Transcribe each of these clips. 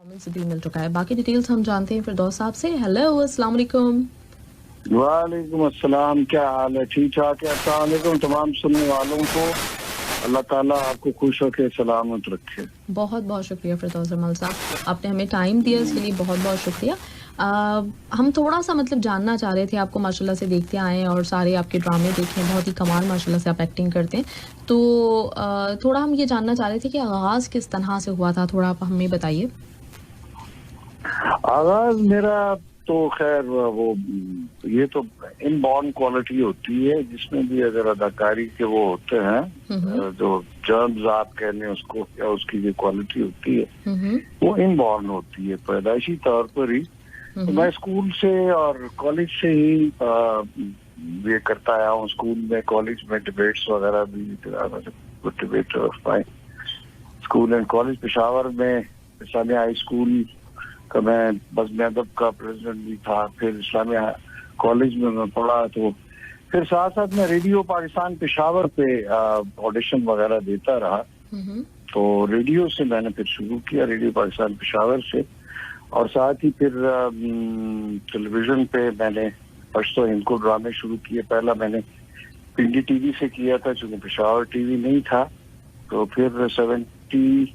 से भी मिल चुका है। बाकी डिटेल्स हम जानते हैं फिरदौस साहब से। हेलो, अस्सलाम वालेकुम। वालेकुम अस्सलाम, क्या हाल है? ठीक ठाक है। अस्सलाम वालेकुम तमाम सुनने वालों को, अल्लाह ताला आपको खुश रखे, सलामत रखे। बहुत बहुत शुक्रिया फिरदौस जमाल साहब, आपने हमें टाइम दिया, इसके लिए बहुत बहुत शुक्रिया। हम थोड़ा सा जानना चाह रहे थे, आपको माशाल्लाह से देखते आए हैं और सारे आपके ड्रामे देखे हैं, बहुत ही कमाल माशाल्लाह से आप एक्टिंग करते हैं। तो थोड़ा हम ये जानना चाह रहे थे कि आगाज़ किस तरह से हुआ था, थोड़ा आप हमें बताइए। आगाज मेरा तो खैर वो ये तो इनबॉर्न क्वालिटी होती है, जिसमें भी अगर अदाकारी के वो होते हैं जो जर्म्स आप कह लें उसको, या उसकी जो क्वालिटी होती है वो इनबॉर्न होती है, पैदाइशी तौर पर ही। तो मैं स्कूल से और कॉलेज से ही ये करता आया हूँ। स्कूल में, कॉलेज में डिबेट्स वगैरह भी, debate school and college Peshawar में इस्लामिया हाई स्कूल का मैं बज़्म अदब का प्रेसिडेंट भी था। फिर इस्लामिया कॉलेज में मैं पढ़ा, तो फिर साथ साथ मैं रेडियो पाकिस्तान पेशावर पे ऑडिशन वगैरह देता रहा। तो रेडियो से मैंने फिर शुरू किया, रेडियो पाकिस्तान पेशावर से, और साथ ही फिर टेलीविजन पे मैंने पश्तो इनको ड्रामे शुरू किए। पहला मैंने पिंडी टीवी से किया था, चूंकि पेशावर टीवी नहीं था। तो फिर 75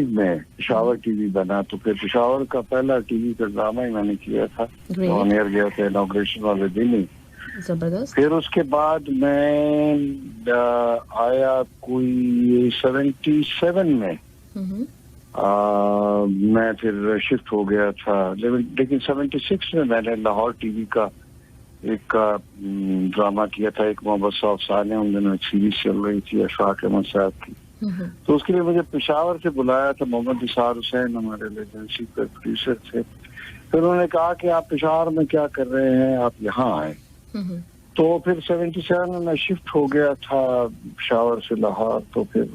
में पेशावर टीवी बना, तो फिर पेशावर का पहला टीवी का ड्रामा ही मैंने किया था, ऑन एयर गया था इनॉग्रेशन वाले दिन ही। जबरदस्त। फिर उसके बाद मैं आया कोई 77 में मैं फिर शिफ्ट हो गया था। लेकिन 76 में मैंने लाहौर टीवी का एक ड्रामा किया था, एक मोहम्मद साहब साने, उन दिनों एक सीरीज चल रही थी अशफाक अहमद साहब की। तो उसके लिए मुझे पेशावर से बुलाया था मोहम्मद निसार हुसैन, हमारे एजेंसी के प्रोड्यूसर थे। फिर उन्होंने कहा कि आप पेशावर में क्या कर रहे हैं, आप यहाँ आए। तो फिर 77 में मैं शिफ्ट हो गया था पेशावर से लाहौर। तो फिर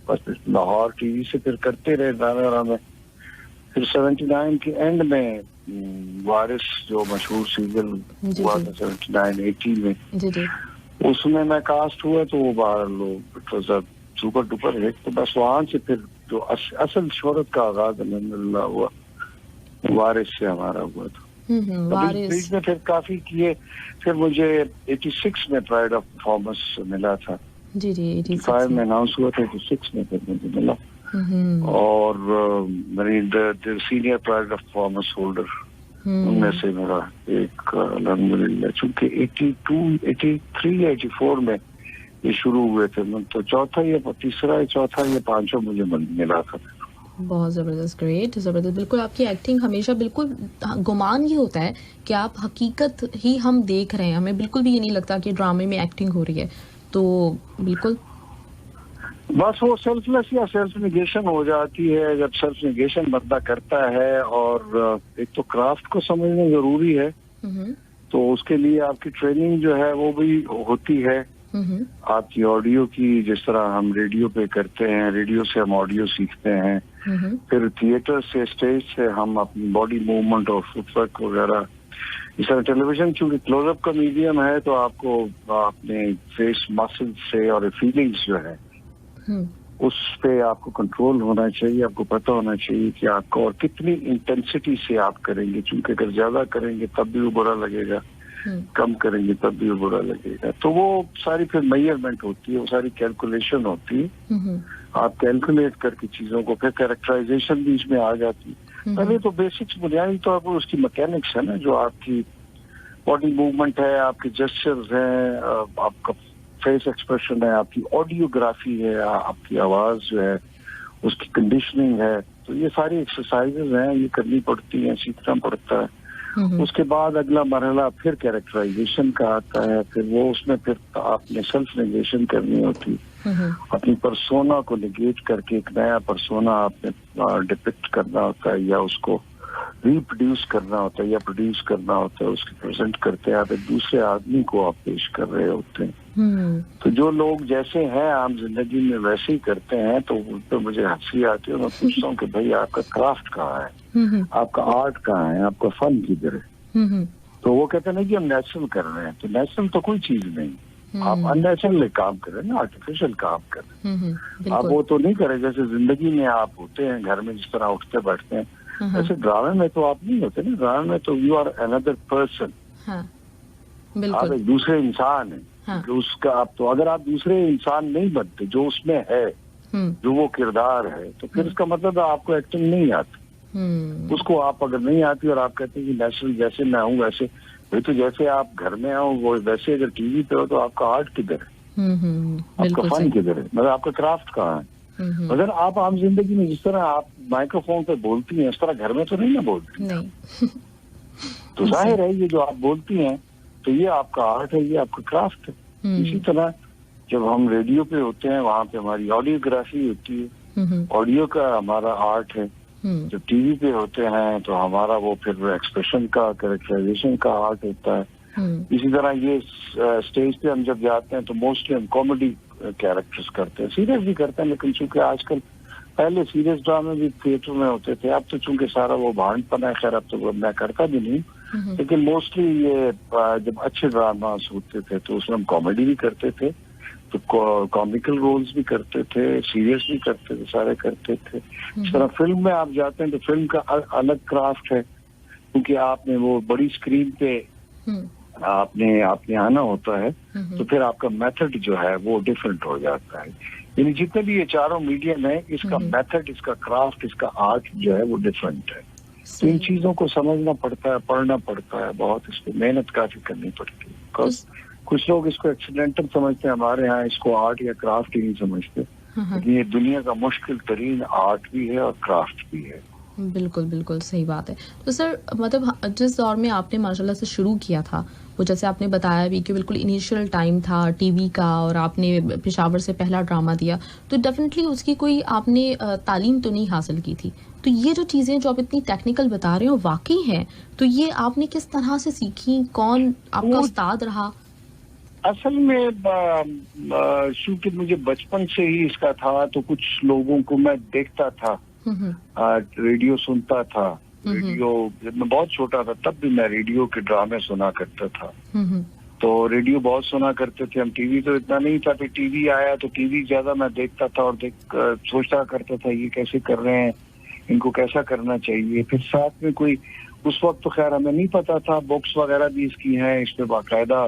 बस लाहौर टीवी से फिर करते रहे ड्रामे में। फिर 79 के एंड में वारिस जो मशहूर सीरियल हुआ था 79-80 में, उसमें मैं कास्ट हुआ। तो वो बाहर लोग सुपर डुपर हिट। तो बस वहां से फिर जो असल शोहरत का आगाज अल्हम्दुलिल्लाह हुआ वारिस से हमारा हुआ था। बीच में फिर काफी किए। फिर मुझे 86 में प्राइड ऑफ परफॉर्मेंस मिला था। जी 85 में अनाउंस हुआ था, 86 में फिर मुझे मिला। और मेरी senior pride of performance holder उनमें से मेरा एक अल्हम्दुलिल्लाह, चूंकि 82, 83 या 84 में ये शुरू हुए थे, तो चौथा या पांचवा मुझे मिला था। बहुत ज़बरदस्त, ग्रेट, ज़बरदस्त। बिल्कुल आपकी एक्टिंग हमेशा बिल्कुल गुमान ये होता है कि आप हकीकत ही हम देख रहे हैं, हमें बिल्कुल भी ये नहीं लगता कि ड्रामे में एक्टिंग हो रही है। तो बिल्कुल बस वो सेल्फलेस या सेल्फ निगेशन हो जाती है। जब सेल्फ निगेशन बंदा करता है, और एक तो क्राफ्ट को समझना जरूरी है, तो उसके लिए आपकी ट्रेनिंग जो है वो भी होती है। आपकी ऑडियो की, जिस तरह हम रेडियो पे करते हैं, रेडियो से हम ऑडियो सीखते हैं। फिर थिएटर से, स्टेज से हम अपनी बॉडी मूवमेंट और फुटवर्क वगैरह। इस तरह टेलीविजन चूंकि क्लोजअप का मीडियम है, तो आपको अपने फेस मसल से और फीलिंग्स जो है उस पे आपको कंट्रोल होना चाहिए। आपको पता होना चाहिए कि आपको और कितनी इंटेंसिटी से आप करेंगे, चूंकि अगर ज्यादा करेंगे तब भी वो बुरा लगेगा, कम करेंगे तब भी वो बुरा लगेगा। तो वो सारी फिर मेजरमेंट होती है, वो सारी कैलकुलेशन होती है। आप कैलकुलेट करके चीजों को, फिर कैरेक्टराइजेशन बीच में आ जाती है। पहले तो बेसिक्स, बुनियादी तौर पर उसकी मैकेनिक्स है ना, जो आपकी बॉडी मूवमेंट है, आपके जेस्चर्स हैं, आपका फेस एक्सप्रेशन है, आपकी ऑडियोग्राफी है, आपकी आवाज जो है उसकी कंडीशनिंग है। तो ये सारी एक्सरसाइजेज हैं, ये करनी पड़ती हैं, सीखना पड़ता है। उसके बाद अगला मरहला फिर कैरेक्टराइजेशन का आता है। फिर वो उसमें फिर आपने सेल्फ नेगेशन करनी होती, अपनी पर्सोना को निगेट करके एक नया पर्सोना आपने डिपिक्ट करना होता है, या उसको रिप्रोड्यूस करना होता है, या प्रोड्यूस करना होता है। उसके प्रेजेंट करते हैं आप, एक दूसरे आदमी को आप पेश कर रहे होते हैं। तो जो लोग जैसे हैं आम जिंदगी में वैसे ही करते हैं, तो उन पर मुझे हंसी आती है। मैं पूछता हूँ कि भाई आपका क्राफ्ट कहाँ है, आपका आर्ट कहाँ है, आपका फन किधर है? तो वो कहते हैं कि हम नेचुरल कर रहे हैं। तो नेचुरल तो कोई चीज नहीं, आप अननेचुरल काम करें ना, आर्टिफिशियल काम करें। आप बिल्कुल। वो तो नहीं करें जैसे जिंदगी में आप होते हैं घर में जिस तरह उठते बैठते हैं, वैसे ड्रामे में तो आप नहीं होते ना। ड्रामे में तो यू आर अनदर पर्सन, हाँ, आप बिल्कुल। एक दूसरे इंसान है। हाँ। कि उसका आप तो अगर आप दूसरे इंसान नहीं बनते जो उसमें है, जो वो किरदार है, तो फिर इसका मतलब है आपको एक्टिंग नहीं आती। उसको आप अगर नहीं आती और आप कहते हैं कि नेचुरल जैसे मैं हूँ वैसे, भाई तो जैसे आप घर में हो वो वैसे अगर टीवी पे हो तो आपका आर्ट किधर है? आपका फन किधर है? मतलब आपका क्राफ्ट कहाँ है? अगर आप आम जिंदगी में जिस तरह आप माइक्रोफोन पे बोलती हैं, इस तरह घर में तो नहीं ना बोलती। नहीं। तो जाहिर है ये जो आप बोलती हैं तो ये आपका आर्ट है, ये आपका क्राफ्ट है। इसी तरह जब हम रेडियो पे होते हैं वहां पे हमारी ऑडियोग्राफी होती है, ऑडियो का हमारा आर्ट है। जब टीवी पे होते हैं तो हमारा वो फिर एक्सप्रेशन का, कैरेक्टराइजेशन का आर्ट होता है। इसी तरह ये स्टेज पे हम जब जाते हैं तो मोस्टली हम कॉमेडी कैरेक्टर्स करते हैं, सीरियस भी करते हैं, लेकिन चूंकि आजकल पहले सीरियस ड्रामे भी थिएटर में होते थे, अब तो चूंकि सारा वो भांडपना है, खैर अब तो मैं करता भी नहीं, लेकिन मोस्टली ये जब अच्छे ड्रामास होते थे तो उसमें हम कॉमेडी भी करते थे, तो कॉमिकल रोल्स भी करते थे, सीरियस भी करते थे, सारे करते थे। इस तरह फिल्म में आप जाते हैं तो फिल्म का अलग क्राफ्ट है, क्योंकि आपने वो बड़ी स्क्रीन पे आपने आना होता है, तो फिर आपका मेथड जो है वो डिफरेंट हो जाता है। यानी जितने भी ये चारों मीडियम है, इसका मेथड, इसका क्राफ्ट, इसका आर्ट जो है वो डिफरेंट है। तो इन चीजों को समझना पड़ता है, पढ़ना पड़ता है, बहुत इस पे मेहनत काफी करनी पड़ती है। कुछ लोग इसको एक्सीडेंटल समझते हैं, हमारे यहाँ इसको आर्ट या क्राफ्ट ही नहीं समझते, लेकिन ये दुनिया का मुश्किल तरीन आर्ट भी है और क्राफ्ट भी है। बिल्कुल बिल्कुल सही बात है। तो सर मतलब जिस दौर में आपने माशाल्लाह से शुरू किया था, वो जैसे आपने बताया भी कि बिल्कुल इनिशियल टाइम था टीवी का और आपने पेशावर से पहला ड्रामा दिया, तो डेफिनेटली उसकी कोई आपने तालीम तो नहीं हासिल की थी। तो ये जो चीज़ें जो आप इतनी टेक्निकल बता रहे हो वाकई हैं, तो ये आपने किस तरह से सीखी? कौन आपका उस्ताद रहा? असल में चूंकि मुझे बचपन से ही इसका था, तो कुछ लोगों को मैं देखता था, रेडियो सुनता था। रेडियो जब मैं बहुत छोटा था तब भी मैं रेडियो के ड्रामे सुना करता था। तो रेडियो बहुत सुना करते थे हम। टीवी तो इतना नहीं था, फिर टीवी आया तो टीवी ज्यादा मैं देखता था और सोचता करता था ये कैसे कर रहे हैं, इनको कैसा करना चाहिए। फिर साथ में कोई उस वक्त तो खैर हमें नहीं पता था, बुक्स वगैरह भी इसकी हैं, इस पे बाकायदा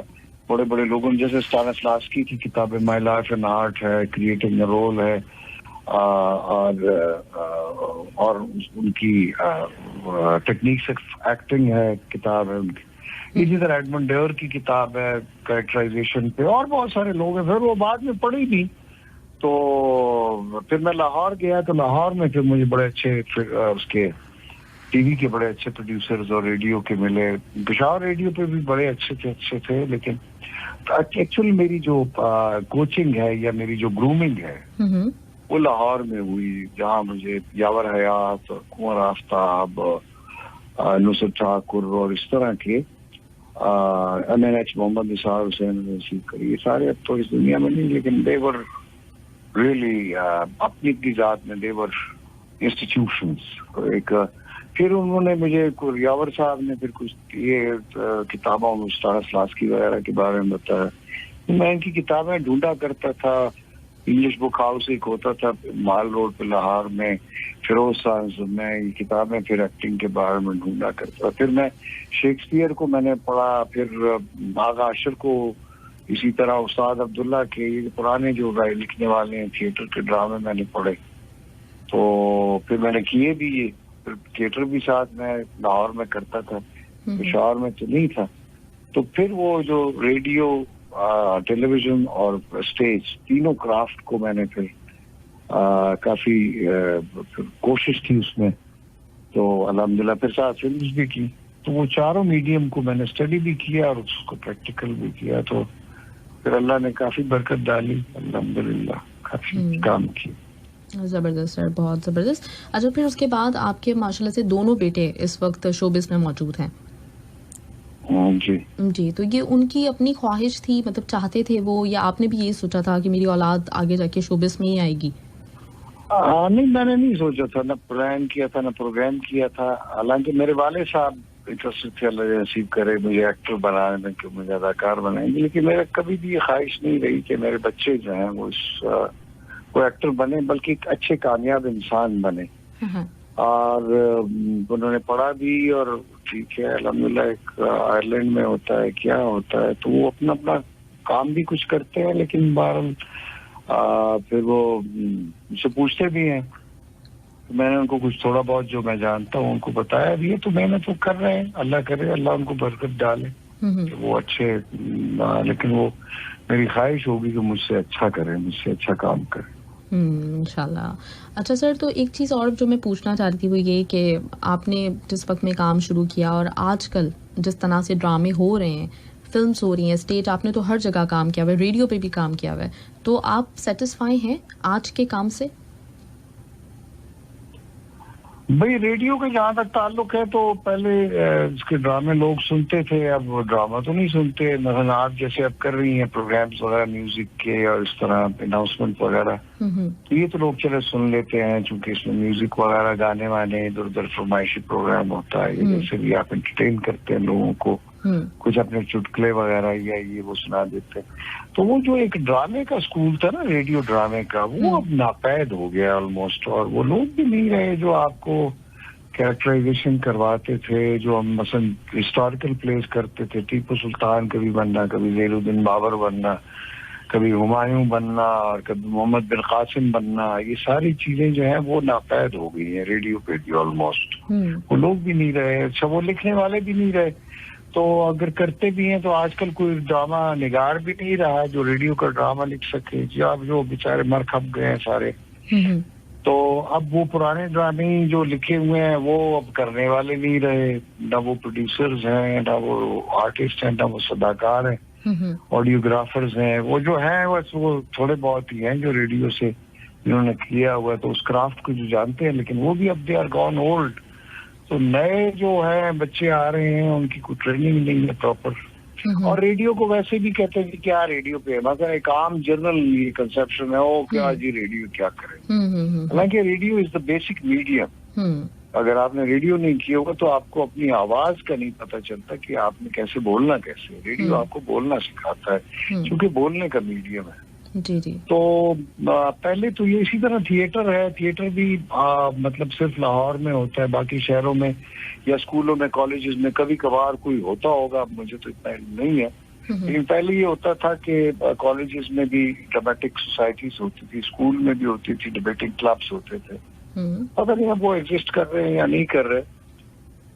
बड़े बड़े लोगों जैसे स्टानिस्लावस्की की किताबें माय लाइफ एंड आर्ट है, क्रिएटिंग अ रोल है, और उनकी टेक्निक्स ऑफ एक्टिंग है किताब है उनकी। इसी तरह एडमंड डेयर की किताब है कैरेक्टराइजेशन पे, और बहुत सारे लोग हैं। फिर वो बाद में पढ़ी भी, तो फिर मैं लाहौर गया, तो लाहौर में फिर मुझे बड़े अच्छे उसके टीवी के बड़े अच्छे प्रोड्यूसर्स और रेडियो के मिले। पेशावर रेडियो पे भी बड़े अच्छे थे, लेकिन एक्चुअली मेरी जो कोचिंग है या मेरी जो ग्रूमिंग है वो लाहौर में हुई, जहाँ मुझे यावर हयात, कुंवर आफ्ताब, नुसरत ठाकुर और इस तरह के MNH मोहम्मद निसार हुसैन ये सारे अब तो इस दुनिया में नहीं, लेकिन दे वर रियली अपनी जात में दे वर इंस्टीट्यूशंस। एक फिर उन्होंने मुझे यावर साहब ने फिर कुछ ये किताबों में स्टानिस्लावस्की वगैरह के बारे में बताया। मैं इनकी किताबें ढूंढा करता था। इंग्लिश बुक हाउस एक होता था माल रोड पे लाहौर में, फिरोज साहब में ये किताबें फिर एक्टिंग के बारे में ढूंढा करता। फिर मैं शेक्सपियर को मैंने पढ़ा, फिर आगा अशर को, इसी तरह उस्ताद अब्दुल्ला के ये पुराने जो लिखने वाले हैं थिएटर के ड्रामे मैंने पढ़े। तो फिर मैंने किए भी ये, फिर थिएटर भी साथ में लाहौर में करता था, पेशावर में तो नहीं था। तो फिर वो जो रेडियो, टेलीविजन और स्टेज, तीनों क्राफ्ट को मैंने फिर काफी कोशिश की उसमें। तो अल्हम्दुलिल्लाह फिर साथ फिल्म्स भी की। तो वो चारों मीडियम को मैंने स्टडी भी किया और उसको प्रैक्टिकल भी किया। तो फिर अल्लाह ने काफी बरकत डाली, अल्हम्दुलिल्लाह काफी काम किया। ज़बरदस्त सर, बहुत ज़बरदस्त। अच्छा, फिर उसके बाद आपके माशाल्लाह से दोनों बेटे इस वक्त शोबिस में मौजूद हैं। जी, तो ये उनकी अपनी ख्वाहिश थी, मतलब चाहते थे वो, या आपने भी यही सोचा था कि मेरी औलाद आगे जाके शोबिस में ही आएगी? नहीं, मैंने नहीं सोचा था, ना प्लान किया था, ना प्रोग्राम किया था। हालांकि मेरे वाले साहब इंटरेस्टेड थे, अल्लाह नसीब करे मुझे एक्टर बनाने में कि मुझे अदाकार बनाएंगे, लेकिन मेरा कभी भी ये ख्वाहिश नहीं रही कि मेरे बच्चे जो हैं वो एक्टर बने, बल्कि एक अच्छे कामयाब इंसान बने। और उन्होंने पढ़ा भी, और ठीक है अल्हम्दुलिल्लाह, एक आयरलैंड में होता है क्या होता है, तो वो अपना अपना काम भी कुछ करते हैं, लेकिन बहरहाल फिर वो मुझसे पूछते भी हैं, तो मैंने उनको कुछ थोड़ा बहुत जो मैं जानता हूँ उनको बताया भी है। तो मेहनत वो कर रहे हैं, अल्लाह करे अल्लाह उनको बरकत डाले कि वो अच्छे, लेकिन वो मेरी ख्वाहिश होगी कि मुझसे अच्छा करें, मुझसे अच्छा काम करें इंशाल्लाह। अच्छा सर, तो एक चीज़ और जो मैं पूछना चाह रही थी वो ये कि आपने जिस वक्त में काम शुरू किया और आजकल जिस तरह से ड्रामे हो रहे हैं, फिल्म्स हो रही हैं, स्टेज, आपने तो हर जगह काम किया हुआ है, रेडियो पे भी काम किया हुआ है, तो आप सेटिस्फाई हैं आज के काम से? भाई रेडियो का जहाँ तक ताल्लुक है तो पहले इसके ड्रामे लोग सुनते थे, अब वो ड्रामा तो नहीं सुनते। मतलब आप जैसे अब कर रही हैं प्रोग्राम्स वगैरह म्यूजिक के और इस तरह अनाउंसमेंट वगैरह, तो ये तो लोग चले सुन लेते हैं, क्योंकि इसमें म्यूजिक वगैरह गाने वाने इधर उधर फरमाइशी प्रोग्राम होता है, जैसे भी आप एंटरटेन करते हैं लोगों को, कुछ अपने चुटकुले वगैरह या ये वो सुना देते हैं। तो वो जो एक ड्रामे का स्कूल था ना, रेडियो ड्रामे का, वो अब नापैद हो गया ऑलमोस्ट, और वो लोग भी नहीं रहे जो आपको कैरेक्टराइजेशन करवाते थे, जो हम मसलन हिस्टोरिकल प्लेस करते थे, टीपू सुल्तान कभी बनना, कभी ज़ैनुद्दीन बाबर बनना, कभी हुमायूं बनना, और कभी मोहम्मद बिन कासिम बनना, ये सारी चीजें जो है वो नापैद हो गई हैं रेडियो पे भी ऑलमोस्ट। वो लोग भी नहीं रहे, अच्छा वो लिखने वाले भी नहीं रहे, तो अगर करते भी हैं तो आजकल कोई ड्रामा निगार भी नहीं रहा जो रेडियो का ड्रामा लिख सके। जी अब जो बेचारे मर खप गए हैं सारे, तो अब वो पुराने ड्रामे जो लिखे हुए हैं वो अब करने वाले नहीं रहे, ना वो प्रोड्यूसर्स हैं, ना वो आर्टिस्ट हैं, ना वो सदाकार हैं, ऑडियोग्राफर्स हैं। वो जो हैं बस वो थोड़े बहुत ही हैं जो रेडियो से इन्होंने किया हुआ है, तो उस क्राफ्ट को जो जानते हैं, लेकिन वो भी अब दे आर गॉन ओल्ड। तो नए जो है बच्चे आ रहे हैं, उनकी कोई ट्रेनिंग नहीं है प्रॉपर, और रेडियो को वैसे भी कहते हैं कि क्या रेडियो पे, मतलब एक आम जनरल ये कंसेप्शन है, ओ क्या जी रेडियो क्या करे। हालांकि radio is the basic medium. अगर आपने रेडियो नहीं किया होगा तो आपको अपनी आवाज का नहीं पता चलता कि आपने कैसे बोलना, कैसे रेडियो आपको बोलना सिखाता है, क्योंकि बोलने का मीडियम है। जी जी। तो पहले तो ये इसी तरह थिएटर है, थिएटर भी मतलब सिर्फ लाहौर में होता है, बाकी शहरों में या स्कूलों में कॉलेजेस में कभी कभार कोई होता होगा, मुझे तो इतना नहीं है, लेकिन पहले ये होता था कि कॉलेजेस में भी ड्रामेटिक सोसाइटीज होती थी, स्कूल में भी होती थी, डिबेटिंग क्लब्स होते थे। पता नहीं अब वो एग्जिस्ट कर रहे हैं या नहीं कर रहे।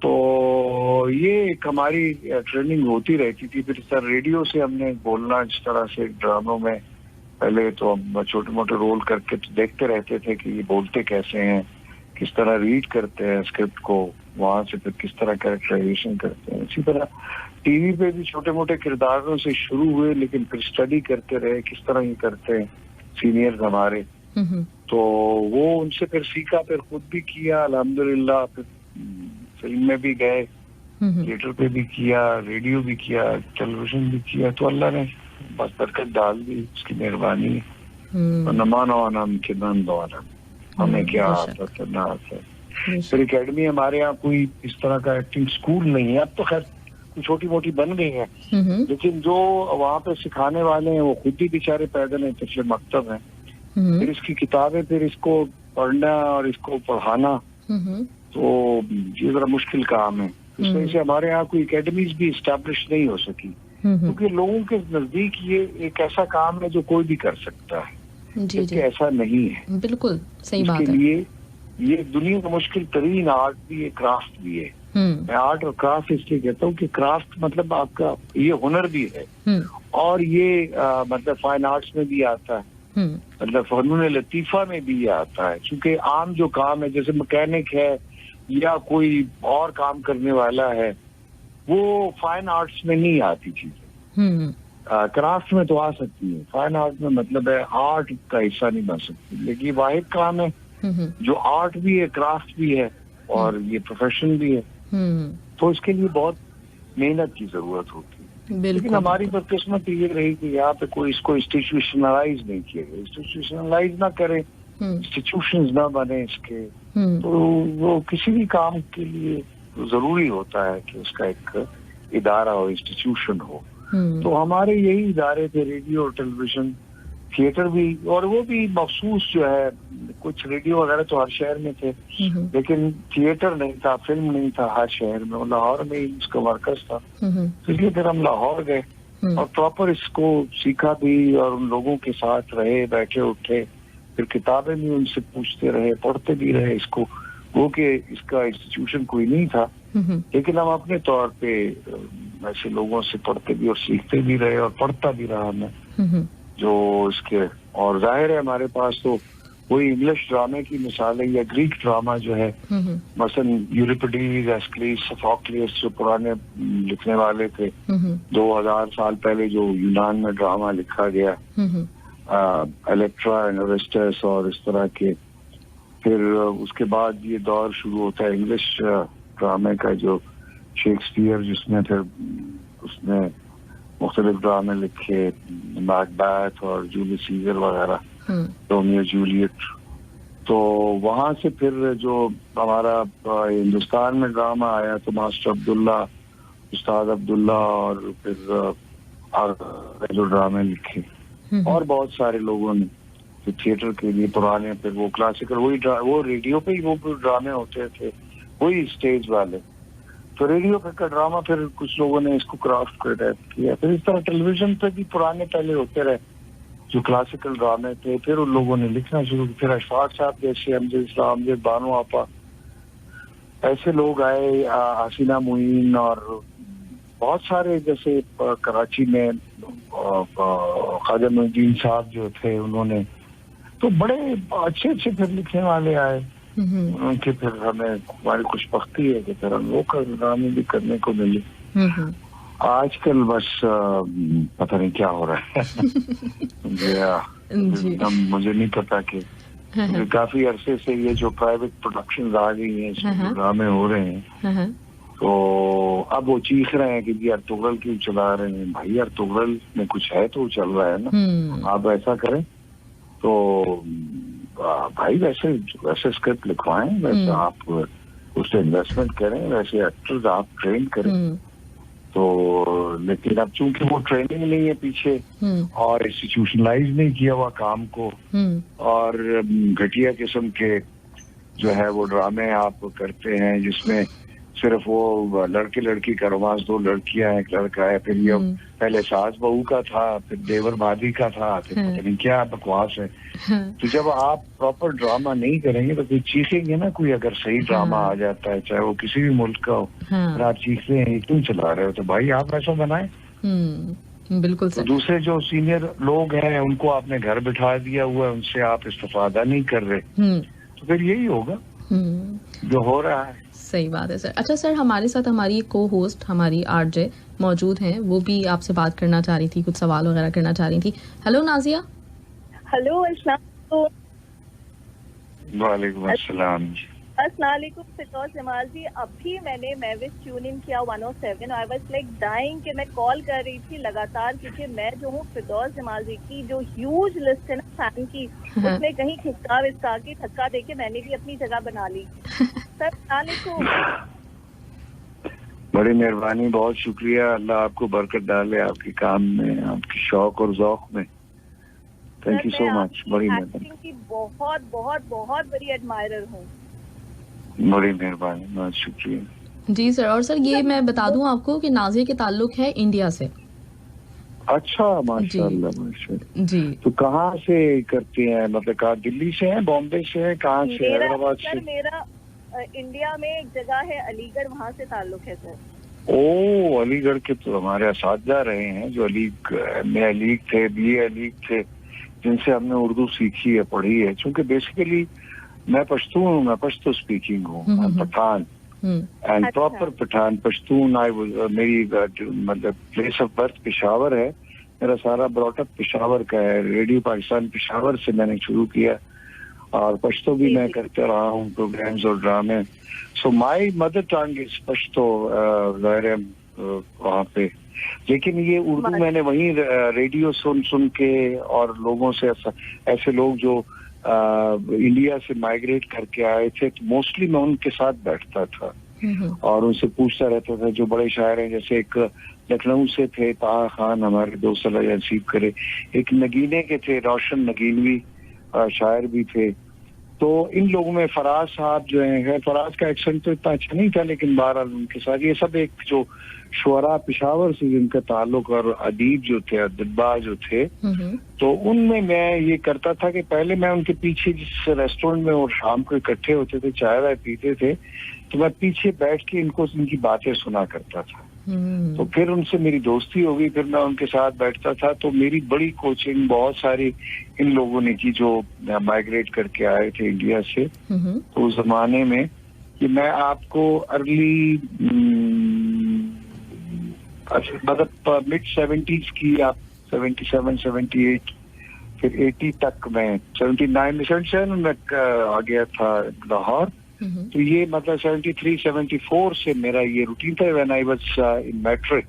तो ये एक हमारी ट्रेनिंग होती रहती थी। फिर सर रेडियो से हमने बोलना, जिस तरह से ड्रामों में पहले तो हम छोटे मोटे रोल करके तो देखते रहते थे कि ये बोलते कैसे हैं, किस तरह रीड करते हैं स्क्रिप्ट को, वहां से फिर किस तरह कैरेक्टराइजेशन करते हैं। इसी तरह टीवी पे भी छोटे मोटे किरदारों से शुरू हुए, लेकिन फिर स्टडी करते रहे किस तरह ये करते हैं सीनियर्स हमारे, तो वो उनसे फिर सीखा, फिर खुद भी किया अल्हम्दुलिल्लाह, फिर फिल्म में भी गए, थिएटर पे भी किया, रेडियो भी किया, टेलीविजन भी किया, तो अल्लाह ने बस बरकत डाल दी, उसकी मेहरबानी। और न मानो नामुमकिन द्वारा हमें क्या आता था ना आता। फिर एकेडमी हमारे यहाँ कोई इस तरह का एक्टिंग स्कूल नहीं है, अब तो खैर छोटी मोटी बन गई है, लेकिन जो वहाँ पे सिखाने वाले हैं वो खुद ही बेचारे पैदल हैं, पिछले मकतब हैं, फिर इसकी किताबें, फिर इसको पढ़ना और इसको पढ़ाना, तो ये जरा मुश्किल काम है। इस वजह से हमारे यहाँ कोई एकेडमीज भी इस्टेब्लिश नहीं हो सकी, क्योंकि लोगों के नजदीक ये एक ऐसा काम है जो कोई भी कर सकता है, जबकि ऐसा नहीं है। बिल्कुल सही बात है। इसके लिए ये दुनिया का मुश्किल तरीन आर्ट भी है, क्राफ्ट भी है। मैं आर्ट और क्राफ्ट इसलिए कहता हूँ कि क्राफ्ट मतलब आपका ये हुनर भी है, और ये मतलब फाइन आर्ट्स में भी आता है, मतलब फनून लतीफा में भी आता है, क्योंकि आम जो काम है जैसे मैकेनिक है या कोई और काम करने वाला है, वो फाइन आर्ट्स में नहीं आती चीजें, क्राफ्ट में तो आ सकती है, फाइन आर्ट में मतलब है आर्ट का हिस्सा नहीं बन सकती। लेकिन ये वाहिद काम है जो आर्ट भी है, क्राफ्ट भी है, और ये प्रोफेशन भी है, तो इसके लिए बहुत मेहनत की जरूरत होती है। लेकिन हमारी बदकिस्मत ये रही कि यहाँ पे कोई इसको इंस्टीट्यूशनलाइज नहीं किया गया, इंस्टीट्यूशनलाइज ना करें, इंस्टीट्यूशंस ना बने इसके, तो वो किसी भी काम के लिए जरूरी होता है कि उसका एक इदारा हो, इंस्टीट्यूशन हो। तो हमारे यही इदारे थे, रेडियो और टेलीविजन, थिएटर भी, और वो भी मखसूस जो है, कुछ रेडियो वगैरह तो हर शहर में थे, लेकिन थिएटर नहीं था, फिल्म नहीं था हर शहर में। लाहौर में ही उसका मरकज था, तो इसलिए फिर हम लाहौर गए और प्रॉपर इसको सीखा भी, और उन लोगों के साथ रहे, बैठे उठे, फिर किताबें भी उनसे पूछते रहे, पढ़ते भी रहे इसको। वो कि इसका इंस्टीट्यूशन कोई नहीं था, लेकिन हम अपने तौर पे ऐसे लोगों से पढ़ते भी और सीखते भी रहे, और पढ़ता भी रहा मैं जो इसके। और जाहिर है हमारे पास तो वही इंग्लिश ड्रामे की मिसाल है, या ग्रीक ड्रामा जो है, मसलन यूरिपिडीज, एस्किलिस, सोफोक्लियस, जो पुराने लिखने वाले थे, 2000 साल पहले जो यूनान में ड्रामा लिखा गया, इलेक्ट्रा एंड ओरेस्टस और इस तरह के। फिर उसके बाद ये दौर शुरू होता है इंग्लिश ड्रामे का, जो शेक्सपियर, जिसमें फिर उसने मुख्तलिफ ड्रामे लिखे, मैकबेथ और जूलियस सीजर वगैरह, रोमियो जूलियट। तो वहां से फिर जो हमारा हिंदुस्तान में ड्रामा आया, तो मास्टर अब्दुल्ला, उस्ताद अब्दुल्ला, और फिर जो ड्रामे लिखे, और बहुत सारे लोगों ने जो थिएटर के लिए पुराने, फिर वो क्लासिकल, वो रेडियो पे ही वो ड्रामे होते थे, वही स्टेज वाले। तो रेडियो पे का ड्रामा फिर कुछ लोगों ने इसको क्राफ्ट कर अडेप्ट किया। फिर इस तरह टेलीविजन पे भी पुराने पहले होते रहे जो क्लासिकल ड्रामे थे, फिर उन लोगों ने लिखना शुरू किया। फिर अशफाक साहब जैसे, अमजद इस्लाम, बानो आपा, ऐसे लोग आए, हसीना मुइन, और बहुत सारे, जैसे कराची में ख्वाजा मुइनुद्दीन साहब जो थे, उन्होंने तो बड़े अच्छे अच्छे फिर लिखने वाले आए। उनके फिर हमें, हमारी खुशबख्ती है कि फिर हम वो ड्रामे भी करने को मिले। आजकल बस पता नहीं क्या हो रहा है मुझे नहीं पता कि काफी अरसे से ये जो प्राइवेट प्रोडक्शन आ गई हैं, इसमें ड्रामे हो रहे हैं, तो अब वो चीख रहे हैं कि जी अर्तुगरल क्यों चला रहे हैं। भाई अर्तुगरल में कुछ है तो चल रहा है ना, आप ऐसा करें तो भाई वैसे स्क्रिप्ट लिखवाएं, वैसे आप उससे इन्वेस्टमेंट करें, वैसे एक्टर्स आप ट्रेन करें। तो लेकिन अब चूंकि वो ट्रेनिंग नहीं है पीछे, और इंस्टीट्यूशनलाइज नहीं किया हुआ काम को, और घटिया किस्म के जो है वो ड्रामे आप करते हैं, जिसमें सिर्फ वो लड़के लड़की का रोमांस, 2 लड़कियां, 1 लड़का है, फिर ये पहले सास बहू का था, फिर देवर भाभी का था, फिर पता नहीं क्या बकवास है। तो जब आप प्रॉपर ड्रामा नहीं करेंगे तो कोई चीखेंगे ना, कोई अगर सही ड्रामा आ जाता है, चाहे वो किसी भी मुल्क का हो, और आप चीखते हैं क्यों चला रहे हो, तो भाई आप ऐसा बनाए। बिल्कुल सर। तो दूसरे जो सीनियर लोग हैं उनको आपने घर बिठा दिया हुआ है, उनसे आप इस्तेफादा नहीं कर रहे, तो फिर यही होगा जो हो रहा है। सही बात है सर। अच्छा सर, हमारे साथ हमारी को होस्ट, हमारी आरजे मौजूद हैं, वो भी आपसे बात करना चाह रही थी, कुछ सवाल वगैरह करना चाह रही थी। हेलो नाजिया। हेलो, अस्सलाम वालेकुम अस्सलाम। अस्सलाम वालेकुम फिरदौस जमाल जी। अभी मैंने मैविस ट्यून इन किया 107। आई वाज लाइक डाइंग कि मैं कॉल कर रही थी लगातार, क्योंकि मैं जो हूँ फिरदौस जमाल जी की जो ह्यूज लिस्ट है ना फैन की, उसमें कहीं खिसका विस्का की थक्का देके मैंने भी अपनी जगह बना ली। सर वालेकुम। बड़ी मेहरबानी, बहुत शुक्रिया। अल्लाह आपको बरकत डाले आपके काम में, आपके शौक और ज़ौक़ में। Thank you so much. बड़ी मेहरबानी। बहुत बहुत बहुत बड़ी एडमायरर हूँ। बड़ी मेहरबानी, बहुत शुक्रिया। जी सर। और सर ये मैं बता दूं आपको कि नाजिया के ताल्लुक है इंडिया से। अच्छा, माशाल्लाह माशाल्लाह। जी। तो कहाँ से करते हैं, मतलब कहाँ, दिल्ली से हैं, बॉम्बे से हैं, कहाँ से, हैदराबाद से? मेरा इंडिया में एक जगह है अलीगढ़, वहाँ से ताल्लुक है सर। ओ, अलीगढ़ के तो हमारे असातिज़ा रहे हैं जो अलीग थे, BA अलीग थे, जिनसे हमने उर्दू सीखी है, पढ़ी है। चूंकि बेसिकली मैं पश्तून हूँ, मैं पश्तो स्पीकिंग हूँ, पठान एंड प्रॉपर पठान पश्तून। मेरी मतलब प्लेस ऑफ बर्थ पेशावर है, मेरा सारा ब्रॉटअप पेशावर का है। रेडियो पाकिस्तान पेशावर से मैंने शुरू किया, और पश्तो भी मैं करते रहा हूँ, प्रोग्राम्स और ड्रामे। So my mother tongue is Pashto, वहाँ पे। लेकिन ये उर्दू मैंने वहीं रेडियो सुन के, और लोगों से ऐसे लोग जो इंडिया से माइग्रेट करके आए थे, तो मोस्टली मैं उनके साथ बैठता था। और उनसे पूछता रहता था। जो बड़े शायर हैं, जैसे एक लखनऊ से थे ताहा खान, हमारे दोस्त अल्लाह नसीब करे, एक नगीने के थे रोशन नगीनवी, शायर भी थे। तो इन लोगों में फराज साहब जो है, फराज का एक्सेंट तो इतना अच्छा नहीं था, लेकिन बहरहाल उनके साथ ये सब एक जो शुअरा पेशावर से जिनका ताल्लुक और अदीब जो थे, अदबा जो थे, तो उनमें मैं ये करता था कि पहले मैं उनके पीछे, जिस रेस्टोरेंट में वो शाम को इकट्ठे होते थे, चाय वाय पीते थे, तो मैं पीछे बैठ के इनको इनकी बातें सुना करता था। तो फिर उनसे मेरी दोस्ती हो गई, फिर मैं उनके साथ बैठता था। तो मेरी बड़ी कोचिंग बहुत सारी इन लोगों ने की जो माइग्रेट करके आए थे इंडिया से। तो उस जमाने में कि मैं आपको अर्ली मतलब मिड 70s की, आप 77, 78, फिर 80 तक मैं 77 में आ गया था लाहौर। तो ये मतलब 73, 74 से मेरा ये रूटीन था। When I was in matric,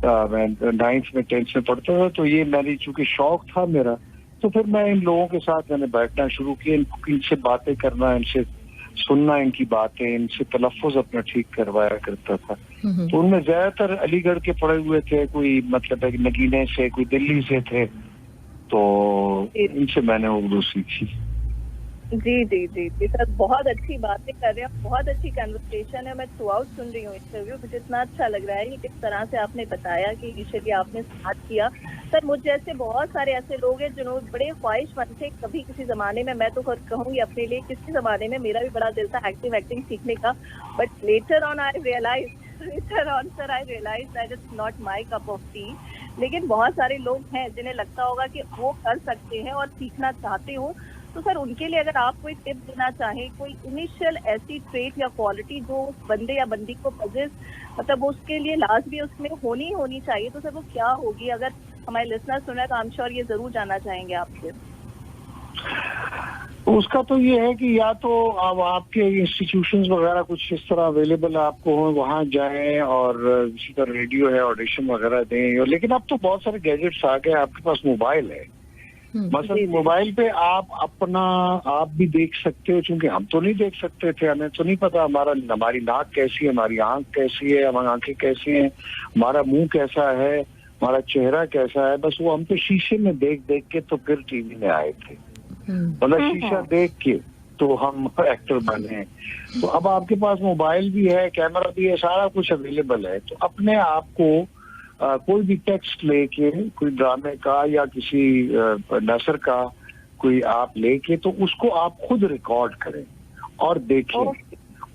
मैं 9th में 10th में पढ़ता था, तो ये मेरी चूंकि शौक था मेरा, तो फिर मैं इन लोगों के साथ मैंने बैठना शुरू किया, इनसे बातें करना, इनसे सुनना, इनकी बातें, इनसे तलफ़ुज़ अपना ठीक करवाया करता था। तो उनमें ज्यादातर अलीगढ़ के पढ़े हुए थे, कोई मतलब नगीने से, कोई दिल्ली से थे, तो इनसे मैंने उर्दू सीखी। जी जी जी जी सर, बहुत अच्छी बातें कर रहे हैं, बहुत अच्छी कन्वर्सेशन है। मैं थ्रू आउट सुन रही हूँ इंटरव्यू, मुझे इतना अच्छा लग रहा है कि किस तरह से आपने बताया कि इनिशियली आपने स्टार्ट किया। सर, मुझ जैसे बहुत सारे ऐसे लोग हैं जिन्होंने बड़े ख्वाहिशमंद थे कभी किसी जमाने में, मैं तो खुद कहूँगी अपने लिए, किसी जमाने में मेरा भी बड़ा दिल था एक्टिंग सीखने का, but later on I realise that it's not my cup of tea. लेकिन बहुत सारे लोग हैं जिन्हें लगता होगा कि वो कर सकते हैं और सीखना चाहते हो। तो सर, उनके लिए अगर आप कोई टिप देना चाहें, कोई इनिशियल ऐसी ट्रेट या क्वालिटी जो बंदे या बंदी को पजेस, मतलब उसके लिए लाजमी उसमें होनी चाहिए, तो सर वो क्या होगी? अगर हमारे लिसनर सुन रहे हैं तो आई एम श्योर ये जरूर जानना चाहेंगे आपसे। उसका तो ये है कि या तो अब आपके इंस्टीट्यूशंस वगैरह कुछ इस तरह अवेलेबल आपको हो, वहाँ जाएं और इसी तरह रेडियो है, ऑडिशन वगैरह दें। लेकिन अब तो बहुत सारे गैजेट्स आ गए, आपके पास मोबाइल है, मतलब मोबाइल पे आप भी देख सकते हो। क्योंकि हम तो नहीं देख सकते थे, हमें तो नहीं पता हमारी नाक कैसी है, हमारी आंख कैसी है, हमारी आंखें कैसी हैं, हमारा मुंह कैसा है, हमारा चेहरा कैसा है। बस वो हम तो शीशे में देख देख के तो फिर टीवी में आए थे, मतलब शीशा देख के तो हम एक्टर बने। तो अब आपके पास मोबाइल भी है, कैमरा भी है, सारा कुछ अवेलेबल है। तो अपने आप को कोई भी टेक्स्ट लेके, कोई ड्रामे का या किसी नसर का कोई आप लेके, तो उसको आप खुद रिकॉर्ड करें और देखें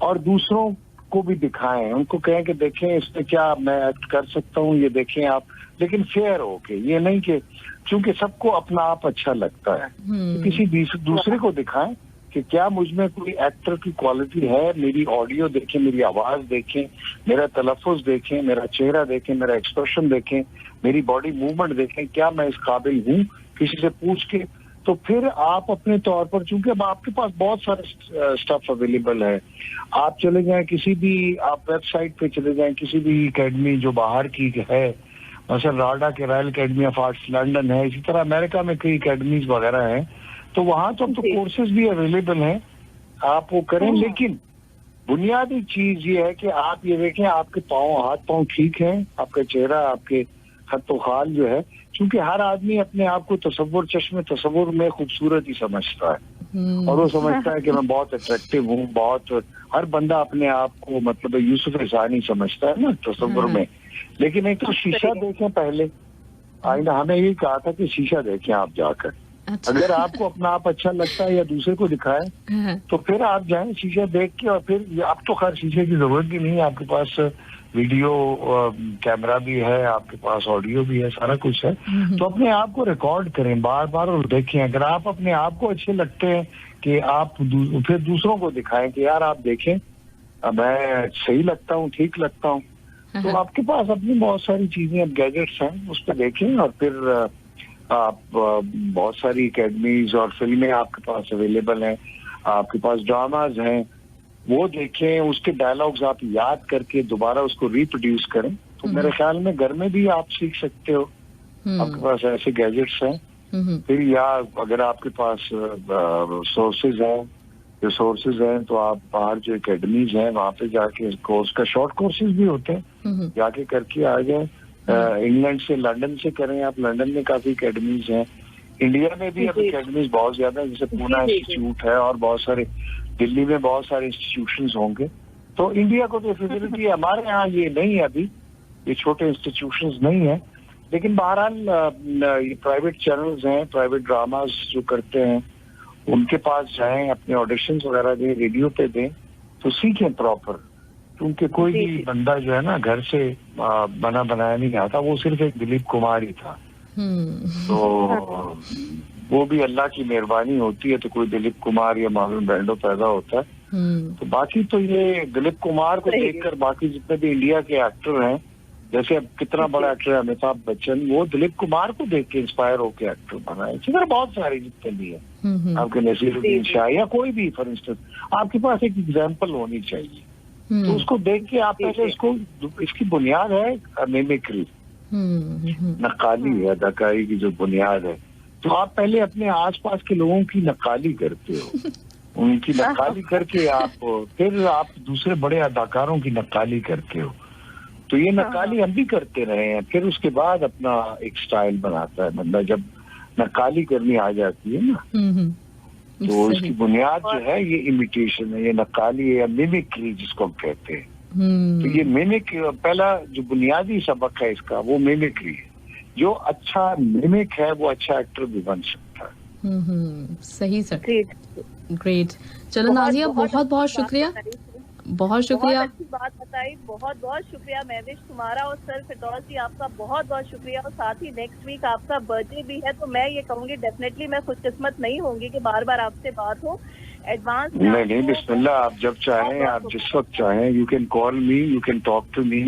और दूसरों को भी दिखाएं, उनको कहें कि देखें इसमें क्या मैं एक्ट कर सकता हूँ, ये देखें आप। लेकिन फेयर होके, ये नहीं कि क्योंकि सबको अपना आप अच्छा लगता है, तो किसी दूसरे को दिखाएं कि क्या मुझ में कोई एक्टर की क्वालिटी है। मेरी ऑडियो देखें, मेरी आवाज देखें, मेरा तलफ़ुज़ देखें, मेरा चेहरा देखें, मेरा एक्सप्रेशन देखें, मेरी बॉडी मूवमेंट देखें, क्या मैं इस काबिल हूँ, किसी से पूछ के। तो फिर आप अपने तौर पर, चूंकि अब आपके पास बहुत सारे स्टफ अवेलेबल है, आप चले जाएं किसी भी, आप वेबसाइट पे चले जाएं किसी भी एकेडमी जो बाहर की है, मसलन राडा के royal academy of arts London है, इसी तरह अमेरिका में कई एकेडमीज वगैरह हैं, तो वहां तो कोर्सेज भी अवेलेबल हैं, आप वो करें। लेकिन बुनियादी चीज ये है कि आप ये देखें आपके हाथ पांव ठीक है, आपका चेहरा, आपके खत्तो खाल जो है, क्योंकि हर आदमी अपने आप को तसव्वुर में खूबसूरत ही समझता है, और वो समझता है कि मैं बहुत अट्रैक्टिव हूँ, हर बंदा अपने आप को मतलब यूसुफ हसानी समझता है ना तसव्वुर में। लेकिन एक तो शीशा देखें पहले, आईना, हमें यही कहा था कि शीशा देखें आप जाकर। अच्छा। अगर आपको अपना आप अच्छा लगता है या दूसरे को दिखाए तो फिर आप जाएं शीशा देख के, और फिर अब तो खैर शीशे की जरूरत भी नहीं है, आपके पास वीडियो कैमरा भी है, आपके पास ऑडियो भी है, सारा कुछ है। तो अपने आप को रिकॉर्ड करें बार बार और देखें। अगर आप अपने आप को अच्छे लगते हैं कि आप फिर दूसरों को दिखाएं कि यार आप देखें मैं सही लगता हूँ, ठीक लगता हूँ। तो आपके पास अपनी बहुत सारी चीजें, अब गैजेट्स हैं, उस पर देखें। और फिर आप बहुत सारी एकेडमीज और फिल्में आपके पास अवेलेबल हैं, आपके पास ड्रामाज हैं, वो देखें, उसके डायलॉग्स आप याद करके दोबारा उसको रिप्रोड्यूस करें। तो मेरे ख्याल में घर में भी आप सीख सकते हो, आपके पास ऐसे गैजेट्स हैं। फिर या अगर आपके पास सोर्सेज हैं रिसोर्सेज हैं तो आप बाहर जो एकेडमीज हैं वहाँ पे जाके कोर्स का शॉर्ट कोर्सेज भी होते हैं, जाके करके आ जाए। इंग्लैंड से, लंदन से करें आप, लंदन में काफी एकेडमीज हैं। इंडिया में भी अब एकेडमीज बहुत ज्यादा है, जैसे पूना इंस्टीट्यूट है और बहुत सारे, दिल्ली में बहुत सारे इंस्टीट्यूशंस होंगे। तो इंडिया को तो फैसिलिटी है, हमारे यहाँ ये नहीं है अभी, ये छोटे इंस्टीट्यूशंस नहीं है। लेकिन बहरहाल ये प्राइवेट चैनल्स हैं, प्राइवेट ड्रामास जो करते हैं उनके पास जाएं, अपने ऑडिशंस वगैरह दें, रेडियो पे दें, तो सीखें प्रॉपर। क्योंकि कोई भी बंदा जो है ना घर से बना बनाया नहीं आता, वो सिर्फ एक दिलीप कुमार ही था। तो वो भी अल्लाह की मेहरबानी होती है तो कोई दिलीप कुमार या मार्लन ब्रांडो पैदा होता है। तो बाकी तो ये दिलीप कुमार को देखकर बाकी जितने भी इंडिया के एक्टर हैं, जैसे अब कितना बड़ा एक्टर है अमिताभ बच्चन, वो दिलीप कुमार को देख के इंस्पायर होकर एक्टर बना है। इसी तरह बहुत सारे जितने भी हैं, आपके नसीरुद्दीन शाह या कोई भी, फॉर इंस्टेंस आपके पास एक एग्जाम्पल होनी चाहिए। तो उसको देख के आप पहले इसको, इसकी बुनियाद है मिमिक्री, नक्काली है, अदाकारी की जो बुनियाद है। तो आप पहले अपने आसपास के लोगों की नक्काली करते हो, उनकी नक्काली करके आप फिर आप दूसरे बड़े अदाकारों की नक्काली करते हो। तो ये नक्काली हम भी करते रहे हैं, फिर उसके बाद अपना एक स्टाइल बनाता है बंदा। जब नक्काली करनी आ जाती है ना, तो इसकी बुनियाद जो है ये इमिटेशन है, ये नक्काली है या मिमिक्री जिसको हम कहते हैं। तो ये मिमिक, पहला जो बुनियादी सबक है इसका वो मिमिक्री है। जो अच्छा मिमिक है वो अच्छा एक्टर भी बन सकता है। सही सर, ग्रेट। चलो नाजिया, बहुत बहुत शुक्रिया, बहुत शुक्रिया, बहुत अच्छी बात बताई, बहुत बहुत शुक्रिया महविश तुम्हारा, और सर फिरदौस जी आपका बहुत बहुत शुक्रिया। और साथ ही नेक्स्ट वीक आपका बर्थडे भी है, तो मैं ये कहूंगी डेफिनेटली मैं खुशकिस्मत नहीं होंगी कि बार बार आपसे बात हो। एडवांस नहीं, बिस्मिल्लाह, आप जब चाहें, आप जिस वक्त चाहें, you can call me, you can talk to me,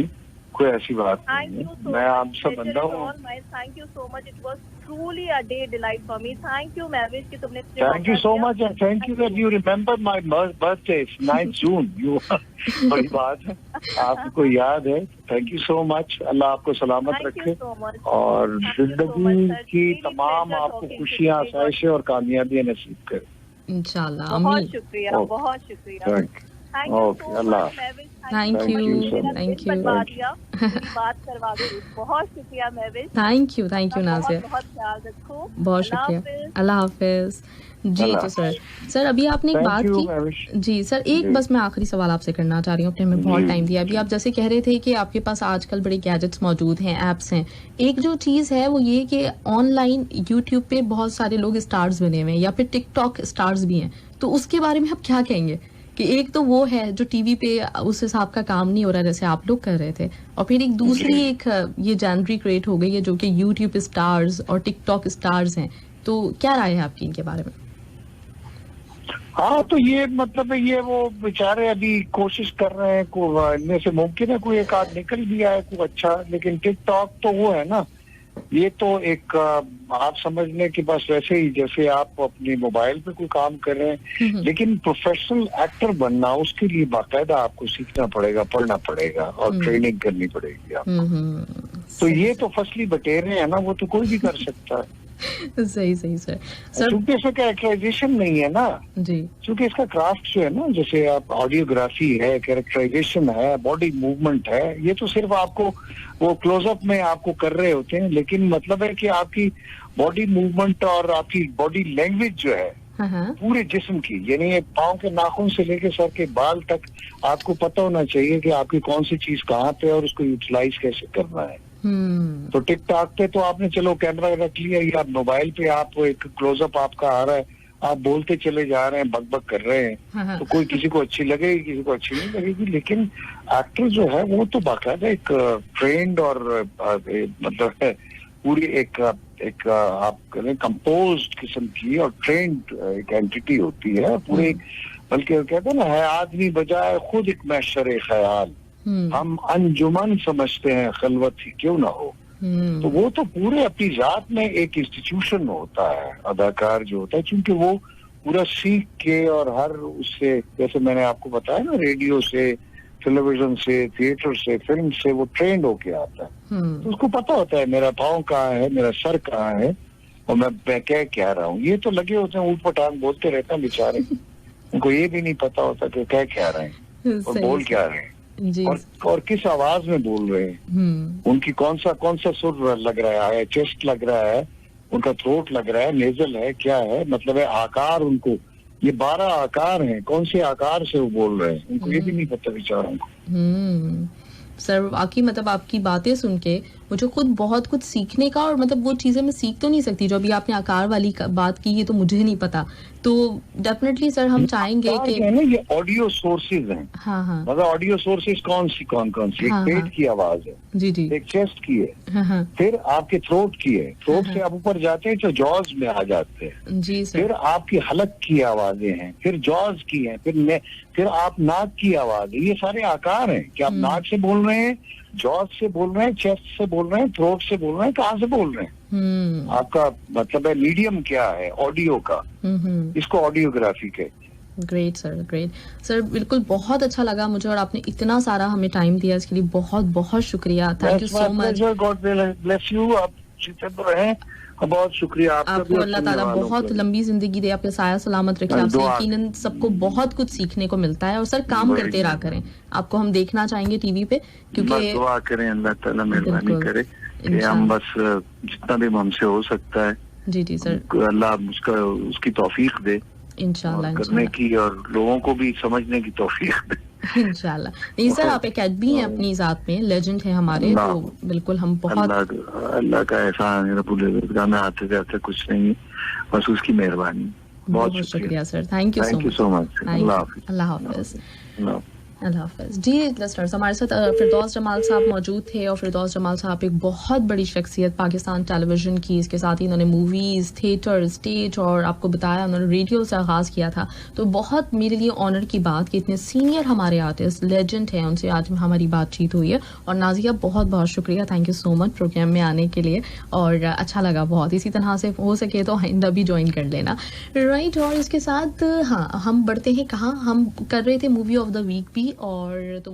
कोई ऐसी बात नहीं है। मैं आपसे बंदा हूँ। Thank you so much, it was truly a day delight for me. Thank you Mahvish कि तुमने, thank you so much and thank you that you remember my birthday 9 जून। यू बड़ी बात है, आपको याद है। थैंक यू सो मच, अल्लाह आपको सलामत रखे और जिंदगी की तमाम आपको खुशियाँ, आसाइशें और कामयाबियाँ नसीब करे इंशाल्लाह। बहुत शुक्रिया, बहुत शुक्रिया। Okay, Allah, thank you, thank you, बात करवा दी, बहुत शुक्रिया महविश। थैंक यू नाजिया, बहुत ख्याल रखो, बहुत शुक्रिया, अल्लाह हाफिज। जी तो सर अभी आपने एक बात की जी सर, एक बस मैं आखिरी सवाल आपसे करना चाह रही हूँ, अपने हमें बहुत टाइम दिया। अभी आप जैसे कह रहे थे कि आपके पास आजकल बड़े गैजेट्स मौजूद हैं, एप्स हैं। एक जो चीज़ है वो ये कि ऑनलाइन यूट्यूब पे बहुत सारे लोग स्टार्स बने हुए हैं या फिर टिकटॉक स्टार्स भी हैं, तो उसके बारे में आप क्या कहेंगे? कि एक तो वो है जो टीवी पे उस हिसाब का काम नहीं हो रहा जैसे आप लोग कर रहे थे, और फिर एक दूसरी एक ये जैनरी क्रिएट हो गई है जो कि यूट्यूब स्टार्स और टिकटॉक स्टार्स हैं। तो क्या राय है आपकी इनके बारे में? हाँ, तो ये मतलब ये वो बेचारे अभी कोशिश कर रहे हैं, इनमें से मुमकिन है कोई एक आध निकल भी आए कोई अच्छा। लेकिन टिकटॉक तो वो है ना, ये तो एक आप समझ लें कि बस वैसे ही जैसे आप अपने मोबाइल पे कोई काम कर रहे हैं, लेकिन प्रोफेशनल एक्टर बनना उसके लिए बाकायदा आपको सीखना पड़ेगा, पढ़ना पड़ेगा और ट्रेनिंग करनी पड़ेगी आपको। तो ये तो फसली बटेरे हैं ना, वो तो कोई भी कर सकता है। सही सर। क्योंकि इसमें कैरेक्टराइजेशन नहीं है ना जी, क्योंकि इसका क्राफ्ट जो है ना, जैसे आप ऑडियोग्राफी है, कैरेक्टराइजेशन है, बॉडी मूवमेंट है, ये तो सिर्फ आपको वो क्लोजअप में आपको कर रहे होते हैं। लेकिन मतलब है कि आपकी बॉडी मूवमेंट और आपकी बॉडी लैंग्वेज जो है पूरे जिस्म की, यानी पाँव के नाखून से लेकर सर के बाल तक आपको पता होना चाहिए कि आपकी कौन सी चीज कहाँ पे और उसको यूटिलाइज कैसे करना है। तो टिकटॉक पे तो आपने चलो कैमरा रख लिया या मोबाइल पे आप एक क्लोजअप आपका आ रहा है, आप बोलते चले जा रहे हैं, बक कर रहे हैं, तो कोई किसी को अच्छी लगेगी, किसी को अच्छी नहीं लगेगी। लेकिन एक्टर जो है वो तो बाकायदा एक ट्रेंड और मतलब पूरी एक आप करें कंपोज्ड किस्म की और ट्रेंड एक एंटिटी होती है पूरी। बल्कि कहते हैं ना, है आदमी बजाय खुद एक मैशर ख्याल, हम अंजुमन समझते हैं खलवत ही क्यों ना हो। तो वो तो पूरे अपनी जात में एक इंस्टीट्यूशन होता है अदाकार जो होता है, क्योंकि वो पूरा सीख के और हर उससे, जैसे मैंने आपको बताया ना, रेडियो से, टेलीविजन से, थिएटर से, फिल्म से वो ट्रेंड होके आता है। तो उसको पता होता है मेरा पाँव कहाँ है, मेरा सर कहाँ है और मैं क्या कह रहा हूँ। ये तो लगे होते हैं ऊट पटांग बोलते रहते हैं बेचारे। उनको ये भी नहीं पता होता कि कह क्या रहे हैं और बोल क्या रहे हैं जी। और किस आवाज में बोल रहे हैं, उनकी कौन सा सुर लग रहा है, चेस्ट लग रहा है, उनका थ्रोट लग रहा है, नेजल है, क्या है, मतलब है आकार, उनको ये 12 आकार हैं, कौन से आकार से वो बोल रहे हैं, उनको ये भी नहीं पता बेचारों को। सर वाकई मतलब आपकी बातें सुन के मुझे खुद बहुत कुछ सीखने का, और मतलब वो चीज़ें मैं सीख तो नहीं सकती जो अभी आपने आकार वाली बात की, ये तो मुझे नहीं पता। तो डेफिनेटली सर हम चाहेंगे कि ना ये ऑडियो सोर्सेज हैं। हाँ हाँ मतलब ऑडियो सोर्सेज कौन सी एक पेट की आवाज है, जी जी, एक चेस्ट की है, हाँ फिर आपके थ्रोट की है, थ्रोट से आप ऊपर जाते हैं तो जॉज में आ जाते हैं, जी सर, फिर आपकी हलक की आवाजें हैं, फिर जॉज की हैं, फिर आप नाक की आवाज है। ये सारे आकार हैं कि आप नाक से बोल रहे हैं, जॉज से बोल रहे हैं, चेस्ट से बोल रहे हैं, थ्रोट से बोल रहे हैं, कहाँ से बोल रहे हैं, आपका मतलब है मीडियम क्या है ऑडियो का, इसको ऑडियोग्राफी कहते हैं। ग्रेट सर, ग्रेट सर, बिल्कुल बहुत अच्छा लगा मुझे, और आपने इतना सारा हमें टाइम दिया, इसके लिए बहुत बहुत शुक्रिया। Thank you so much. God bless you. आप जितने रहें, बहुत शुक्रिया आपको। अल्लाह ताला बहुत लंबी जिंदगी दे, आपके साया सलामत रखे। आपसे यकीनन सबको बहुत कुछ सीखने को मिलता है, और सर काम करते रहा करें, आपको हम देखना चाहेंगे टीवी पे, क्योंकि दुआ करें अल्लाह ताला मेहरबानी करे कि हम बस जितना भी हमसे हो सकता है, जी जी सर, अल्लाह उसकी तौफीक दे इंशाल्लाह करने की, और लोगों को भी समझने की तौफीक दे इंशाल्लाह। नहीं सर, आप एकेडमी हैं अपनी जात में, लेजेंड है हमारे, तो बिल्कुल हम बहुत अल्लाह का एहसान है, रब्बुल इज्जत में आते जाते कुछ नहीं, बस उसकी मेहरबानी। बहुत शुक्रिया sir, thank you so much. अल्लाह हाफिज। अल्लाह हाफिज। जी लिस्टनर्स, हमारे साथ फिरदौस जमाल साहब मौजूद थे, और फिरदौस जमाल साहब एक बहुत बड़ी शख्सियत पाकिस्तान टेलीविज़न की, इसके साथ ही इन्होंने मूवीज़, थिएटर, स्टेज, और आपको बताया उन्होंने रेडियो से आगाज़ किया था। तो बहुत मेरे लिए ऑनर की बात कि इतने सीनियर हमारे आर्टिस्ट लेजेंड हैं, उनसे आज हमारी बातचीत हुई है। और नाजिया बहुत बहुत शुक्रिया, thank you so much program में आने के लिए, और अच्छा लगा बहुत। इसी तरह से हो सके तो आइंदा भी ज्वाइन कर लेना, राइट। और इसके साथ हाँ, हम बढ़ते हैं कहाँ, हम कर रहे थे मूवी ऑफ द वीक भी, और तो